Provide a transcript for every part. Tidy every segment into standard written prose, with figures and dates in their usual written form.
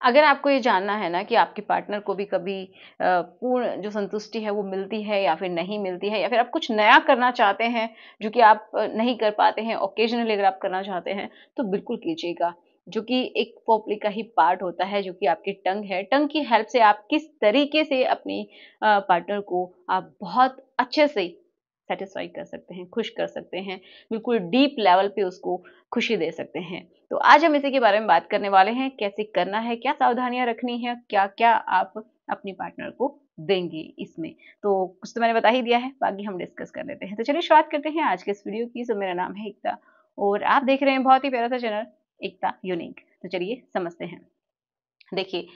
अगर आपको ये जानना है ना कि आपके पार्टनर को भी कभी पूर्ण जो संतुष्टि है वो मिलती है या फिर नहीं मिलती है, या फिर आप कुछ नया करना चाहते हैं जो कि आप नहीं कर पाते हैं, ओकेजनली अगर आप करना चाहते हैं तो बिल्कुल कीजिएगा। जो कि एक फोरप्ले का ही पार्ट होता है, जो कि आपकी टंग है। टंग की हेल्प से आप किस तरीके से अपनी पार्टनर को आप बहुत अच्छे से सेटिस्फाई कर सकते हैं, खुश कर सकते हैं, बिल्कुल डीप लेवल पे उसको खुशी दे सकते हैं। तो आज हम इसी के बारे में बात करने वाले हैं, कैसे करना है, क्या सावधानियां रखनी है, क्या-क्या आप अपने पार्टनर को देंगे इसमें। तो कुछ तो मैंने बता ही दिया है, बाकी हम डिस्कस कर लेते हैं। तो चलिए शुरुआत करते हैं आज के इस वीडियो की। तो मेरा नाम है एकता और आप देख रहे हैं बहुत ही प्यारा सा चैनल एकता यूनिक। तो चलिए समझते हैं। देखिए,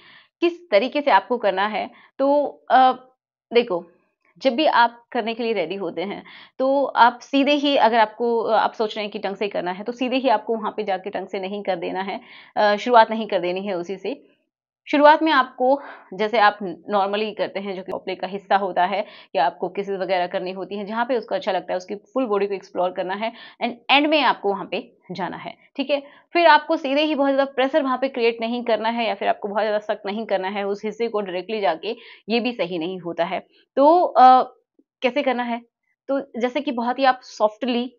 किस तरीके से आपको करना है। तो देखो, जब भी आप करने के लिए रेडी होते हैं, तो आप सीधे ही, अगर आपको आप सोच रहे हैं कि टंग से करना है, तो सीधे ही आपको वहाँ पे जाके टंग से नहीं कर देना है। शुरुआत नहीं कर देनी है उसी से। शुरुआत में आपको, जैसे आप नॉर्मली करते हैं, जो कि प्ले का हिस्सा होता है, या आपको किसेस वगैरह करनी होती है, जहाँ पे उसको अच्छा लगता है, उसकी फुल बॉडी को एक्सप्लोर करना है, एंड एंड में आपको वहाँ पे जाना है, ठीक है? फिर आपको सीधे ही बहुत ज़्यादा प्रेशर वहाँ पे क्रिएट नहीं करना है, या फिर आपको बहुत ज़्यादा सख्त नहीं करना है उस हिस्से को डायरेक्टली जाके, ये भी सही नहीं होता है। तो कैसे करना है? तो जैसे कि बहुत ही आप सॉफ्टली,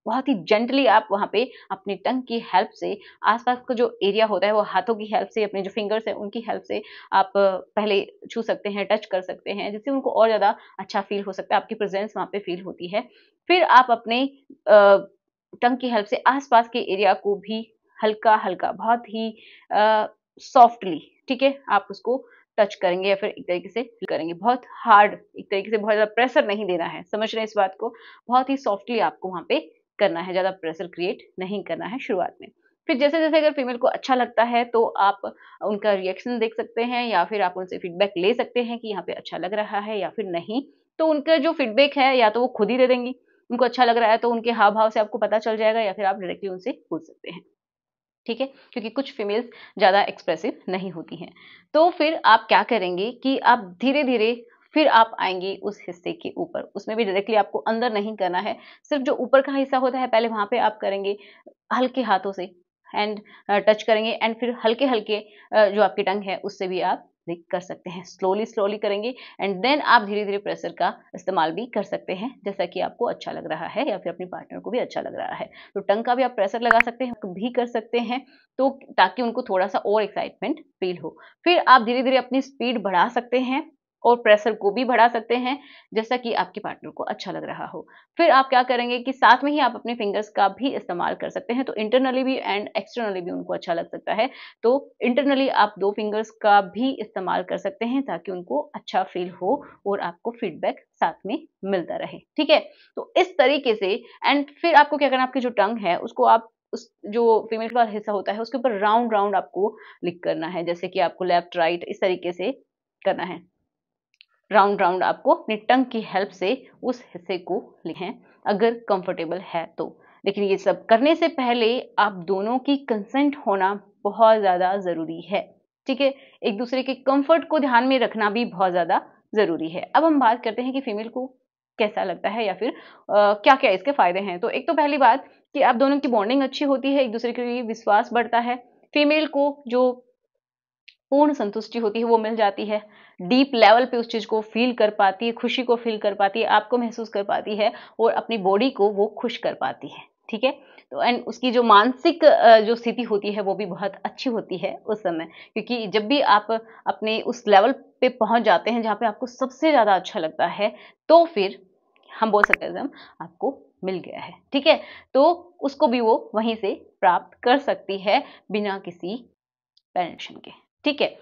बहुत ही जेंटली आप वहाँ पे अपनी टंग की हेल्प से आस-पास का जो एरिया होता है, वो हाथों की हेल्प से, अपने जो फिंगर्स हैं उनकी हेल्प से आप पहले छू सकते हैं, टच कर सकते हैं, जिससे उनको और ज़्यादा अच्छा फ़ील हो सकता है, आपकी प्रेज़ेंस वहाँ पे फ़ील होती है। फिर आप अपने टंग की हेल्प से आस-पास के एरिया को भी हल्का-हल्का, बहुत ही सॉफ्टली, ठीक है? आप उसको टच करेंगे या फिर एक तरीके से करेंगे। बहुत हार्ड, एक तरीके से बहुत ज़्यादा प्रेशर नहीं देना है, समझ रहे हैं इस बात को? बहुत ही सॉफ्टली आपको वहाँ पे करना है, ज़्यादा प्रेशर क्रिएट नहीं करना है शुरुआत में। फिर जैसे-जैसे अगर फीमेल को अच्छा लगता है, तो आप उनका रिएक्शन देख सकते हैं, या फिर आप उनसे फीडबैक ले सकते हैं कि यहाँ पे अच्छा लग रहा है या फिर नहीं। तो उनका जो फीडबैक है, या तो वो खुद ही दे देंगी, उनको अच्छा लग रहा है तो उनके हाव-भाव से आपको पता चल जाएगा, या फिर आप डायरेक्टली उनसे पूछ सकते हैं। ठीक है? क्योंकि कुछ फीमेल्स ज़्यादा एक्सप्रेसिव नहीं होती हैं। तो फिर आप क्या करेंगे कि आप धीरे-धीरे फिर आप आएँगे उस हिस्से के ऊपर। उसमें भी डायरेक्टली आपको अंदर नहीं करना है, सिर्फ़ जो ऊपर का हिस्सा होता है पहले वहाँ पे आप करेंगे हल्के हाथों से, एंड टच करेंगे, एंड फिर हल्के-हल्के जो आपकी टंग है उससे भी आप लिक कर सकते हैं। स्लोली करेंगे, एंड देन आप धीरे-धीरे प्रेशर का इस्तेमाल भी कर सकते हैं, जैसा कि आपको अच्छा लग रहा है या फिर अपने पार्टनर को भी अच्छा लग रहा है। तो टंग का भी आप प्रेशर लगा सकते हैं, भी कर सकते हैं, तो ताकि उनको थोड़ा-सा और एक्साइटमेंट फ़ील हो। फिर आप धीरे-धीरे अपनी स्पीड बढ़ा सकते हैं और प्रेशर को भी बढ़ा सकते हैं, जैसा कि आपके पार्टनर को अच्छा लग रहा हो। फिर आप क्या करेंगे कि साथ में ही आप अपने फिंगर्स का भी इस्तेमाल कर सकते हैं, तो इंटरनली भी एंड एक्सटर्नली भी उनको अच्छा लग सकता है। तो इंटरनली आप 2 फिंगर्स का भी इस्तेमाल कर सकते हैं, ताकि उनको अच्छा फ़ील हो और आपको फीडबैक साथ में मिलता रहे, ठीक है? तो इस तरीके से, एंड फिर आपको क्या करना है, आपकी जो टंग है उसको आप उस जो फीमेल वाला हिस्सा होता है उसके ऊपर राउंड-राउंड आपको लिक करना है, जैसे कि आपको लेफ्ट राइट इस तरीके से करना है। राउंड-राउंड आपको अपनी टंग की हेल्प से उस हिस्से को लिखें, अगर कंफर्टेबल है तो। लेकिन ये सब करने से पहले आप दोनों की कंसेंट होना बहुत ज़्यादा ज़रूरी है, ठीक है? एक-दूसरे के कंफर्ट को ध्यान में रखना भी बहुत ज़्यादा ज़रूरी है। अब हम बात करते हैं कि फीमेल को कैसा लगता है, या फिर क्या-क्या इसके फ़ायदे हैं। तो एक तो पहली बात कि आप दोनों की बॉन्डिंग अच्छी होती है, एक-दूसरे के लिए विश्वास बढ़ता है। फीमेल को जो पूर्ण संतुष्टि होती है वो मिल जाती है। डीप लेवल पे उस चीज़ को फ़ील कर पाती है, खुशी को फ़ील कर पाती है, आपको महसूस कर पाती है और अपनी बॉडी को वो खुश कर पाती है, ठीक है? तो एंड उसकी जो मानसिक जो स्थिति होती है वो भी बहुत अच्छी होती है उस समय, क्योंकि जब भी आप अपने उस लेवल पे पहुँच जाते हैं जहाँ पे आपको सबसे ज़्यादा अच्छा लगता है, तो फिर हम बोल सकते हैं आपको मिल गया है, ठीक है? तो उसको भी वो वहीं से प्राप्त कर सकती है बिना किसी टेंशन के, ठीक है?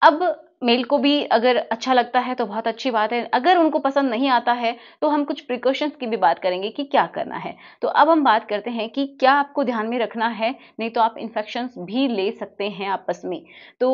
अब मेल को भी अगर अच्छा लगता है तो बहुत अच्छी बात है। अगर उनको पसंद नहीं आता है, तो हम कुछ प्रिकॉशंस की भी बात करेंगे कि क्या करना है। तो अब हम बात करते हैं कि क्या आपको ध्यान में रखना है, नहीं तो आप इन्फेक्शंस भी ले सकते हैं आपस में। तो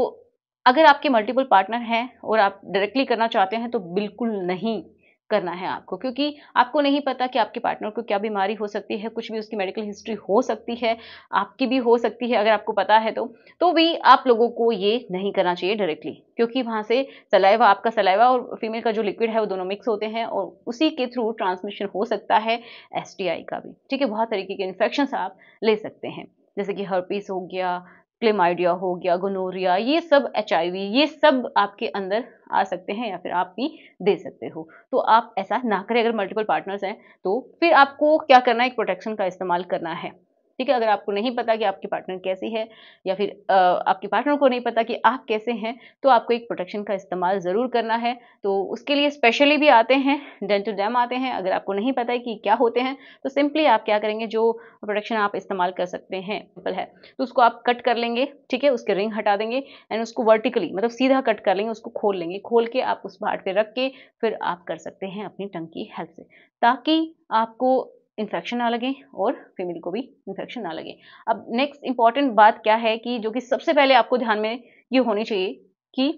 अगर आपके मल्टीपल पार्टनर हैं और आप डायरेक्टली करना चाहते हैं, तो बिल्कुल नहीं करना है आपको, क्योंकि आपको नहीं पता कि आपके पार्टनर को क्या बीमारी हो सकती है, कुछ भी उसकी मेडिकल हिस्ट्री हो सकती है, आपकी भी हो सकती है अगर आपको पता है तो। तो भी आप लोगों को ये नहीं करना चाहिए डायरेक्टली, क्योंकि वहाँ से सलाइवा, आपका सलाइवा और फीमेल का जो लिक्विड है वो दोनों मिक्स होते हैं, और उसी के थ्रू ट्रांसमिशन हो सकता है एसटीआई का भी, ठीक है? बहुत तरीके के इन्फेक्शंस आप ले सकते हैं, जैसे कि हर्पीस हो गया, क्लेमाइडिया हो गया, गोनोरिया, ये सब एचआईवी, ये सब आपके अंदर आ सकते हैं या फिर आप भी दे सकते हो। तो आप ऐसा ना करें अगर मल्टीपल पार्टनर्स हैं, तो फिर आपको क्या करना है, एक प्रोटेक्शन का इस्तेमाल करना है। ठीक है, अगर आपको नहीं पता कि आपकी पार्टनर कैसी है या फिर आपके पार्टनर को नहीं पता कि आप कैसे हैं, तो आपको एक प्रोटेक्शन का इस्तेमाल ज़रूर करना है। तो उसके लिए स्पेशली भी आते हैं, डेंटोडर्म आते हैं। अगर आपको नहीं पता है कि क्या होते हैं, तो सिंपली आप क्या करेंगे, जो प्रोटेक्शन आप इस्तेमाल कर सकते हैं, सिंपल है। तो उसको आप कट कर लेंगे, ठीक है, उसके रिंग हटा देंगे एंड उसको वर्टिकली मतलब सीधा कट कर लेंगे, उसको खोल लेंगे। खोल के आप उस पार्ट पे रख के फिर आप कर सकते हैं अपनी टंग की हेल्प से, ताकि आपको इन्फेक्शन ना लगे और फीमेल को भी इन्फेक्शन ना लगे। अब नेक्स्ट इंपॉर्टेंट बात क्या है कि जो कि सबसे पहले आपको ध्यान में ये होनी चाहिए कि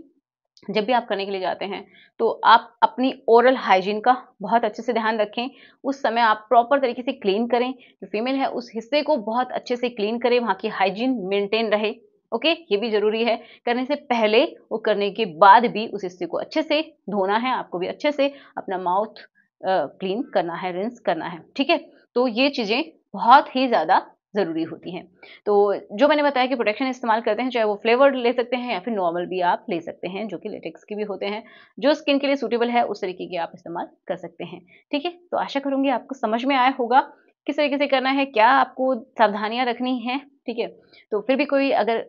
जब भी आप करने के लिए जाते हैं, तो आप अपनी ओरल हाइजीन का बहुत अच्छे से ध्यान रखें। उस समय आप प्रॉपर तरीके से क्लीन करें, जो फीमेल है उस हिस्से को बहुत अच्छे से क्लीन करें, वहाँ की हाइजीन मेंटेन रहे। ओके, ये भी ज़रूरी है। करने से पहले और करने के बाद भी उस हिस्से को अच्छे से धोना है, आपको भी अच्छे से अपना माउथ क्लीन करना है, रिंस करना है, ठीक है? तो ये चीज़ें बहुत ही ज़्यादा ज़रूरी होती हैं। तो जो मैंने बताया कि प्रोटेक्शन इस्तेमाल करते हैं, चाहे वो फ्लेवर्ड ले सकते हैं या फिर नॉर्मल भी आप ले सकते हैं, जो कि लेटेक्स के भी होते हैं। जो स्किन के लिए सूटेबल है, उस तरीके के आप इस्तेमाल कर सकते हैं, ठीक है? तो आशा करूँगी आपको समझ में आया होगा, किस तरीके से करना है, क्या आपको सावधानियाँ रखनी हैं, ठीक है? तो फिर भी कोई अगर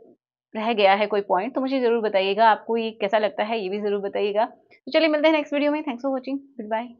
रह गया है कोई पॉइंट, तो मुझे ज़रूर बताइएगा। आपको ये कैसा लगता है, ये भी ज़रूर बताइएगा। तो चलिए मिलते हैं नेक्स्ट वीडियो में। Thanks for watching. Good bye.